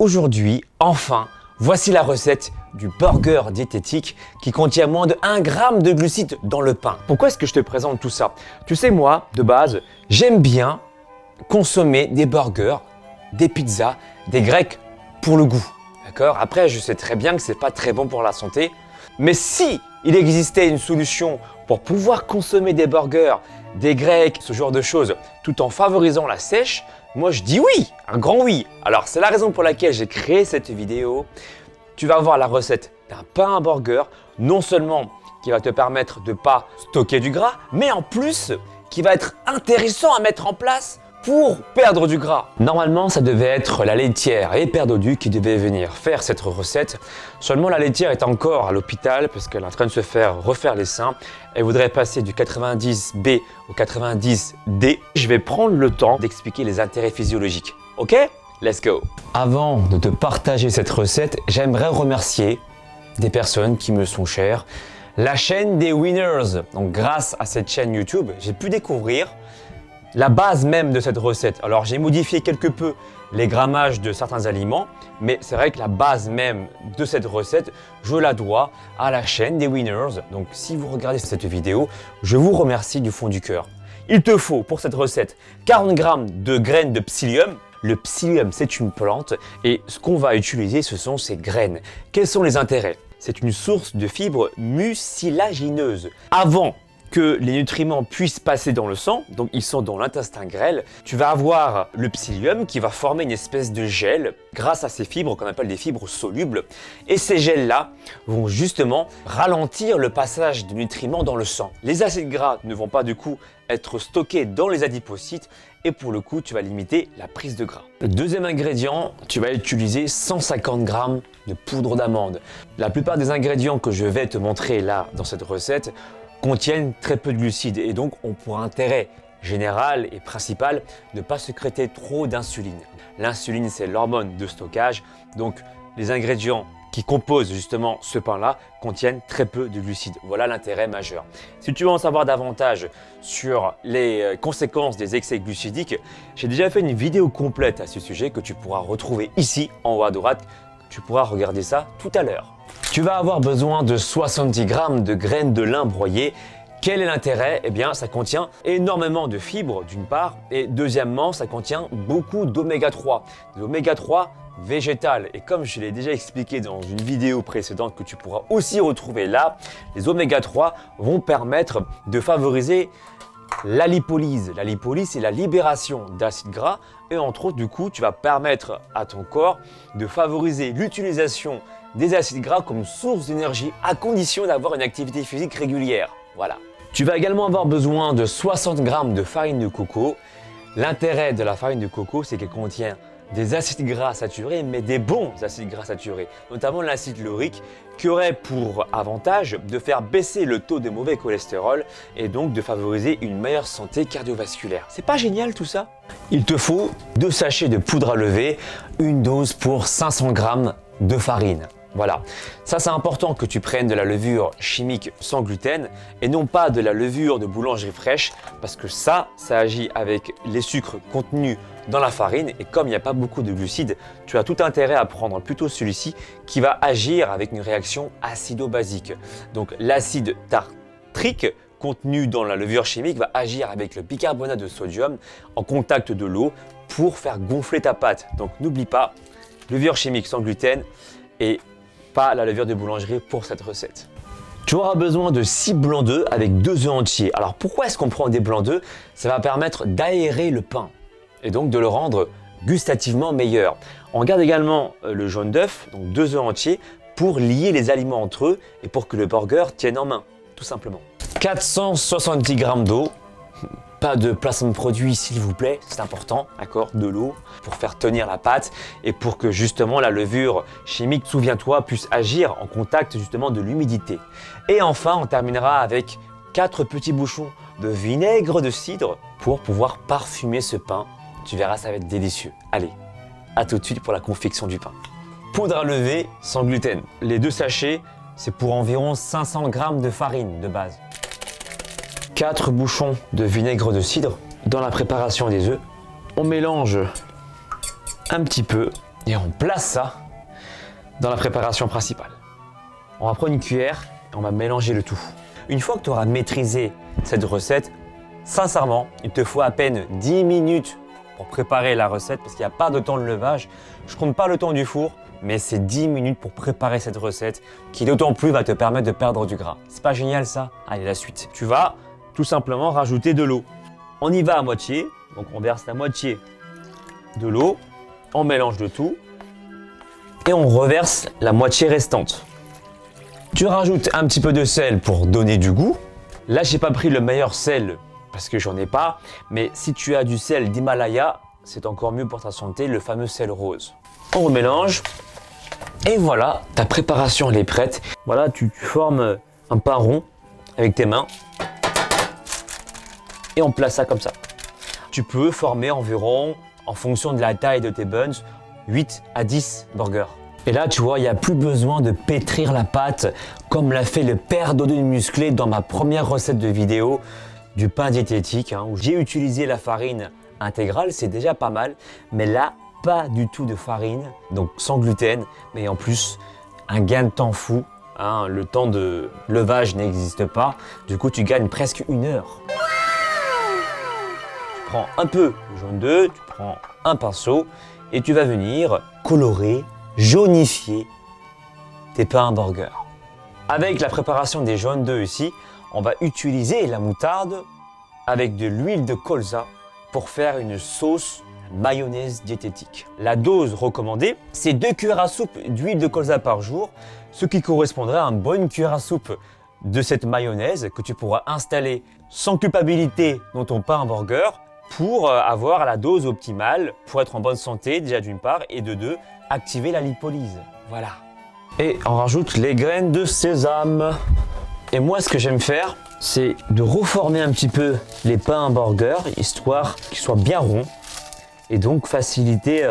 Aujourd'hui, enfin, voici la recette du burger diététique qui contient moins de 1 gramme de glucides dans le pain. Pourquoi est-ce que je te présente tout ça? Tu sais, moi, de base, j'aime bien consommer des burgers, des pizzas, des grecs pour le goût. D'accord? Après, je sais très bien que c'est pas très bon pour la santé. Mais si il existait une solution pour pouvoir consommer des burgers, des grecs, ce genre de choses, tout en favorisant la sèche, moi je dis oui, un grand oui. Alors c'est la raison pour laquelle j'ai créé cette vidéo. Tu vas voir la recette d'un pain à burger, non seulement qui va te permettre de ne pas stocker du gras, mais en plus qui va être intéressant à mettre en place pour perdre du gras. Normalement, ça devait être la laitière et Père Dodu qui devait venir faire cette recette. Seulement, la laitière est encore à l'hôpital parce qu'elle est en train de se faire refaire les seins. Elle voudrait passer du 90B au 90D. Je vais prendre le temps d'expliquer les intérêts physiologiques. Ok? Let's go! Avant de te partager cette recette, j'aimerais remercier des personnes qui me sont chères. La chaîne des Winners. Donc, grâce à cette chaîne YouTube, j'ai pu découvrir la base même de cette recette. Alors j'ai modifié quelque peu les grammages de certains aliments, mais c'est vrai que la base même de cette recette, je la dois à la chaîne des Winners. Donc si vous regardez cette vidéo, je vous remercie du fond du cœur. Il te faut pour cette recette 40 g de graines de psyllium. Le psyllium, c'est une plante et ce qu'on va utiliser, ce sont ces graines. Quels sont les intérêts? C'est une source de fibres mucilagineuses. Avant que les nutriments puissent passer dans le sang, donc ils sont dans l'intestin grêle, tu vas avoir le psyllium qui va former une espèce de gel grâce à ces fibres qu'on appelle des fibres solubles. Et ces gels-là vont justement ralentir le passage de nutriments dans le sang. Les acides gras ne vont pas du coup être stockés dans les adipocytes et pour le coup, tu vas limiter la prise de gras. Le deuxième ingrédient, tu vas utiliser 150 g de poudre d'amande. La plupart des ingrédients que je vais te montrer là dans cette recette contiennent très peu de glucides et donc ont pour intérêt général et principal de ne pas sécréter trop d'insuline. L'insuline, c'est l'hormone de stockage, donc les ingrédients qui composent justement ce pain-là contiennent très peu de glucides. Voilà l'intérêt majeur. Si tu veux en savoir davantage sur les conséquences des excès glucidiques, j'ai déjà fait une vidéo complète à ce sujet que tu pourras retrouver ici en haut à droite. Tu pourras regarder ça tout à l'heure. Tu vas avoir besoin de 70 g de graines de lin broyées. Quel est l'intérêt? Eh bien, ça contient énormément de fibres d'une part et deuxièmement, ça contient beaucoup d'oméga 3. De l'oméga 3 végétal. Et comme je l'ai déjà expliqué dans une vidéo précédente que tu pourras aussi retrouver là, les oméga 3 vont permettre de favoriser la lipolyse. La lipolyse, c'est la libération d'acides gras et entre autres, du coup, tu vas permettre à ton corps de favoriser l'utilisation des acides gras comme source d'énergie à condition d'avoir une activité physique régulière. Voilà. Tu vas également avoir besoin de 60 g de farine de coco. L'intérêt de la farine de coco, c'est qu'elle contient des acides gras saturés, mais des bons acides gras saturés, notamment l'acide laurique, qui aurait pour avantage de faire baisser le taux de mauvais cholestérol et donc de favoriser une meilleure santé cardiovasculaire. C'est pas génial tout ça? Il te faut 2 sachets de poudre à lever, une dose pour 500 g de farine. Voilà, ça c'est important que tu prennes de la levure chimique sans gluten et non pas de la levure de boulangerie fraîche parce que ça agit avec les sucres contenus dans la farine et comme il n'y a pas beaucoup de glucides, tu as tout intérêt à prendre plutôt celui-ci qui va agir avec une réaction acido-basique. Donc l'acide tartrique contenu dans la levure chimique va agir avec le bicarbonate de sodium en contact de l'eau pour faire gonfler ta pâte. Donc n'oublie pas, levure chimique sans gluten et pas la levure de boulangerie pour cette recette. Tu auras besoin de 6 blancs d'œufs avec 2 œufs entiers. Alors pourquoi est-ce qu'on prend des blancs d'œufs? Ça va permettre d'aérer le pain et donc de le rendre gustativement meilleur. On garde également le jaune d'œuf, donc 2 œufs entiers, pour lier les aliments entre eux et pour que le burger tienne en main, tout simplement. 470 g d'eau. Pas de placement de produit s'il vous plaît, c'est important, d'accord? De l'eau pour faire tenir la pâte et pour que justement la levure chimique, souviens-toi, puisse agir en contact justement de l'humidité. Et enfin, on terminera avec 4 petits bouchons de vinaigre de cidre pour pouvoir parfumer ce pain. Tu verras, ça va être délicieux. Allez, à tout de suite pour la confection du pain. Poudre à lever sans gluten. Les 2 sachets, c'est pour environ 500 g de farine de base. 4 bouchons de vinaigre de cidre. Dans la préparation des œufs, on mélange un petit peu Et on place ça dans la préparation principale. On va prendre une cuillère et on va mélanger le tout. Une fois que tu auras maîtrisé cette recette, sincèrement, il te faut à peine 10 minutes pour préparer la recette parce qu'il n'y a pas de temps de levage. Je ne compte pas le temps du four, mais c'est 10 minutes pour préparer cette recette qui d'autant plus va te permettre de perdre du gras. C'est pas génial ça? Allez, la suite. Tu vas tout simplement rajouter de l'eau. On y va à moitié, donc on verse la moitié de l'eau, on mélange le tout et on reverse la moitié restante. Tu rajoutes un petit peu de sel pour donner du goût. Là, j'ai pas pris le meilleur sel parce que j'en ai pas, mais si tu as du sel d'Himalaya, c'est encore mieux pour ta santé, le fameux sel rose. On remélange et voilà, ta préparation elle est prête. Voilà, tu formes un pain rond avec tes mains et on place ça comme ça. Tu peux former environ, en fonction de la taille de tes buns, 8 à 10 burgers. Et là, tu vois, il n'y a plus besoin de pétrir la pâte comme l'a fait le père d'Odon Musclé dans ma première recette de vidéo du pain diététique, où j'ai utilisé la farine intégrale, c'est déjà pas mal, mais là, pas du tout de farine, donc sans gluten, mais en plus, un gain de temps fou. Le temps de levage n'existe pas, du coup, tu gagnes presque 1 heure. Tu prends un peu de jaune d'œuf, tu prends un pinceau et tu vas venir colorer, jaunifier tes pains à burger. Avec la préparation des jaunes d'œufs ici, on va utiliser la moutarde avec de l'huile de colza pour faire une sauce mayonnaise diététique. La dose recommandée, c'est 2 cuillères à soupe d'huile de colza par jour, ce qui correspondrait à une bonne cuillère à soupe de cette mayonnaise que tu pourras installer sans culpabilité dans ton pain à burger pour avoir la dose optimale, pour être en bonne santé déjà d'une part et de deux, activer la lipolyse. Voilà. Et on rajoute les graines de sésame. Et moi, ce que j'aime faire, c'est de reformer un petit peu les pains à burger, histoire qu'ils soient bien ronds et donc faciliter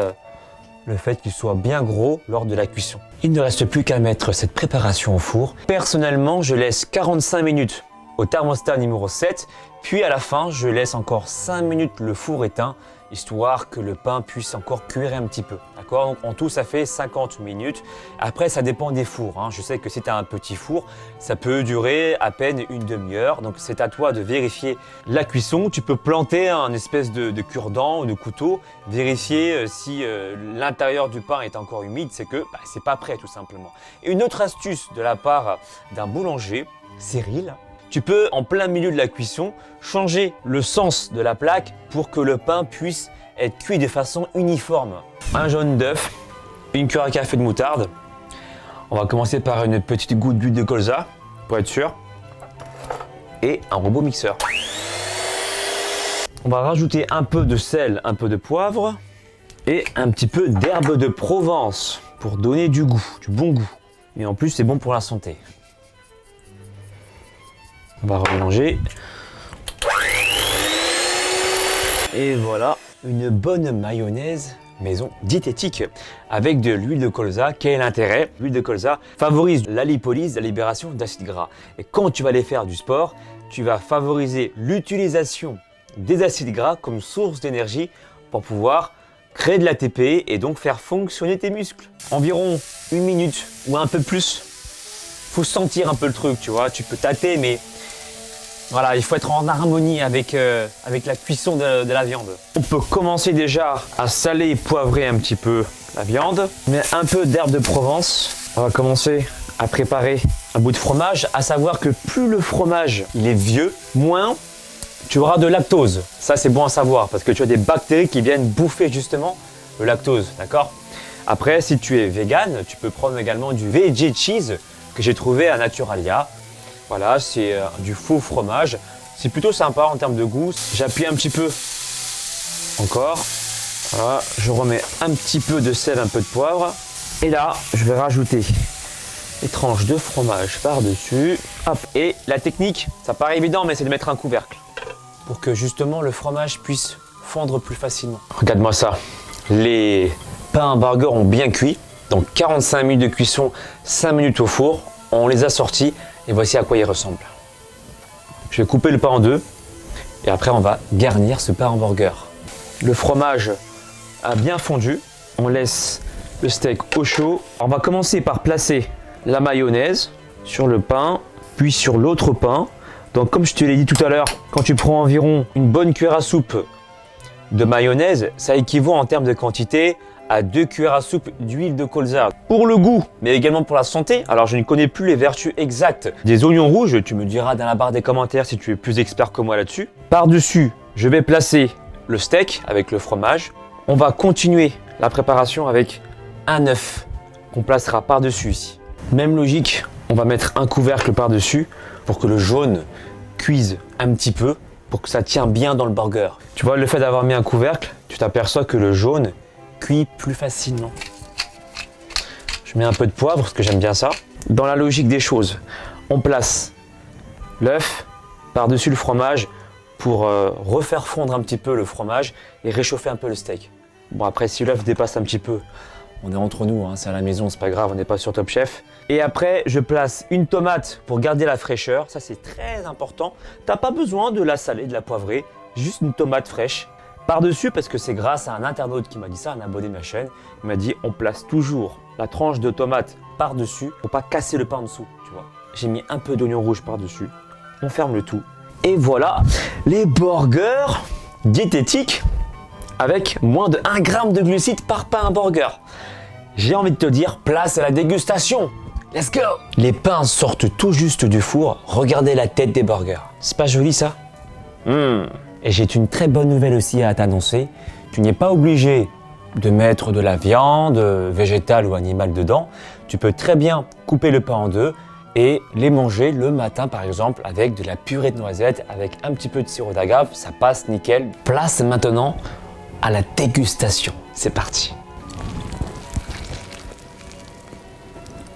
le fait qu'ils soient bien gros lors de la cuisson. Il ne reste plus qu'à mettre cette préparation au four. Personnellement, je laisse 45 minutes au thermostat numéro 7, puis à la fin, je laisse encore 5 minutes le four éteint, histoire que le pain puisse encore cuire un petit peu. D'accord? Donc en tout, ça fait 50 minutes. Après, ça dépend des fours. Je sais que si tu as un petit four, ça peut durer à peine une demi-heure. Donc c'est à toi de vérifier la cuisson. Tu peux planter un espèce de cure-dent ou de couteau, vérifier si l'intérieur du pain est encore humide, c'est que c'est pas prêt tout simplement. Et une autre astuce de la part d'un boulanger, Cyril, tu peux, en plein milieu de la cuisson, changer le sens de la plaque pour que le pain puisse être cuit de façon uniforme. Un jaune d'œuf, une cuillère à café de moutarde. On va commencer par une petite goutte d'huile de colza, pour être sûr. Et un robot mixeur. On va rajouter un peu de sel, un peu de poivre et un petit peu d'herbe de Provence pour donner du goût, du bon goût. Et en plus, c'est bon pour la santé. On va remélanger. Et voilà, une bonne mayonnaise maison diététique avec de l'huile de colza. Quel est l'intérêt? L'huile de colza favorise la lipolyse, la libération d'acides gras. Et quand tu vas aller faire du sport, tu vas favoriser l'utilisation des acides gras comme source d'énergie pour pouvoir créer de l'ATP et donc faire fonctionner tes muscles. Environ 1 minute ou un peu plus. Faut sentir un peu le truc, tu vois. Tu peux tâter, mais voilà, il faut être en harmonie avec la cuisson de la viande. On peut commencer déjà à saler et poivrer un petit peu la viande. On met un peu d'herbe de Provence. On va commencer à préparer un bout de fromage. À savoir que plus le fromage il est vieux, moins tu auras de lactose. Ça, c'est bon à savoir parce que tu as des bactéries qui viennent bouffer justement le lactose, d'accord? Après, si tu es vegan, tu peux prendre également du veggie cheese que j'ai trouvé à Naturalia. Voilà, c'est du faux fromage. C'est plutôt sympa en termes de goût. J'appuie un petit peu encore. Voilà, je remets un petit peu de sel, un peu de poivre. Et là, je vais rajouter les tranches de fromage par-dessus. Hop. Et la technique, ça paraît évident, mais c'est de mettre un couvercle pour que justement le fromage puisse fondre plus facilement. Regarde-moi ça. Les pains à burger ont bien cuit. Donc 45 minutes de cuisson, 5 minutes au four. On les a sortis. Et voici à quoi il ressemble. Je vais couper le pain en deux et après on va garnir ce pain en burger. Le fromage a bien fondu. On laisse le steak au chaud. On va commencer par placer la mayonnaise sur le pain, puis sur l'autre pain. Donc comme je te l'ai dit tout à l'heure, quand tu prends environ une bonne cuillère à soupe de mayonnaise, ça équivaut en termes de quantité à 2 cuillères à soupe d'huile de colza. Pour le goût, mais également pour la santé, alors je ne connais plus les vertus exactes des oignons rouges, tu me diras dans la barre des commentaires si tu es plus expert que moi là-dessus. Par-dessus, je vais placer le steak avec le fromage. On va continuer la préparation avec un œuf qu'on placera par-dessus ici. Même logique, on va mettre un couvercle par-dessus pour que le jaune cuise un petit peu, pour que ça tienne bien dans le burger. Tu vois, le fait d'avoir mis un couvercle, tu t'aperçois que le jaune cuit plus facilement. Je mets un peu de poivre parce que j'aime bien ça. Dans la logique des choses, on place l'œuf par-dessus le fromage pour refaire fondre un petit peu le fromage et réchauffer un peu le steak. Bon, après, si l'œuf dépasse un petit peu, on est entre nous, hein, c'est à la maison, c'est pas grave, on n'est pas sur Top Chef. Et après, je place une tomate pour garder la fraîcheur. Ça, c'est très important. T'as pas besoin de la saler, de la poivrer, juste une tomate fraîche. Par-dessus, parce que c'est grâce à un internaute qui m'a dit ça, un abonné de ma chaîne, il m'a dit on place toujours la tranche de tomate par-dessus pour pas casser le pain en dessous, tu vois. J'ai mis un peu d'oignon rouge par-dessus, on ferme le tout. Et voilà, les burgers diététiques avec moins de 1 g de glucides par pain burger. J'ai envie de te dire, place à la dégustation. Let's go! Les pains sortent tout juste du four, regardez la tête des burgers. C'est pas joli ça? Et j'ai une très bonne nouvelle aussi à t'annoncer. Tu n'es pas obligé de mettre de la viande, végétale ou animale dedans. Tu peux très bien couper le pain en deux et les manger le matin par exemple avec de la purée de noisettes, avec un petit peu de sirop d'agave, ça passe nickel. Place maintenant à la dégustation. C'est parti.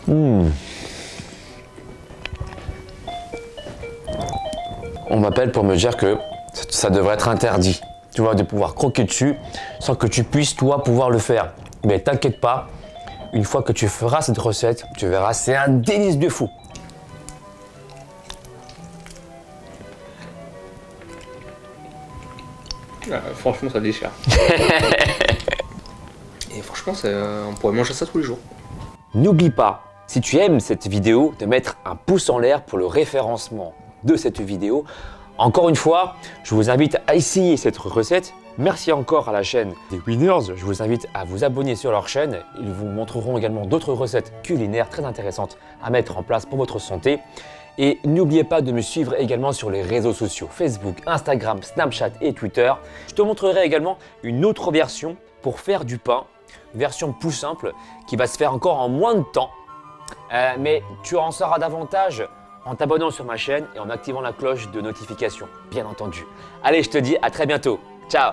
On m'appelle pour me dire que ça devrait être interdit, tu vois, de pouvoir croquer dessus sans que tu puisses, toi, pouvoir le faire. Mais t'inquiète pas, une fois que tu feras cette recette, tu verras, c'est un délice de fou. Franchement, ça déchire. Et franchement, on pourrait manger ça tous les jours. N'oublie pas, si tu aimes cette vidéo, de mettre un pouce en l'air pour le référencement de cette vidéo. Encore une fois, je vous invite à essayer cette recette. Merci encore à la chaîne des Winners. Je vous invite à vous abonner sur leur chaîne. Ils vous montreront également d'autres recettes culinaires très intéressantes à mettre en place pour votre santé. Et n'oubliez pas de me suivre également sur les réseaux sociaux, Facebook, Instagram, Snapchat et Twitter. Je te montrerai également une autre version pour faire du pain, une version plus simple qui va se faire encore en moins de temps. Mais tu en sauras davantage en t'abonnant sur ma chaîne et en activant la cloche de notification, bien entendu. Allez, je te dis à très bientôt. Ciao!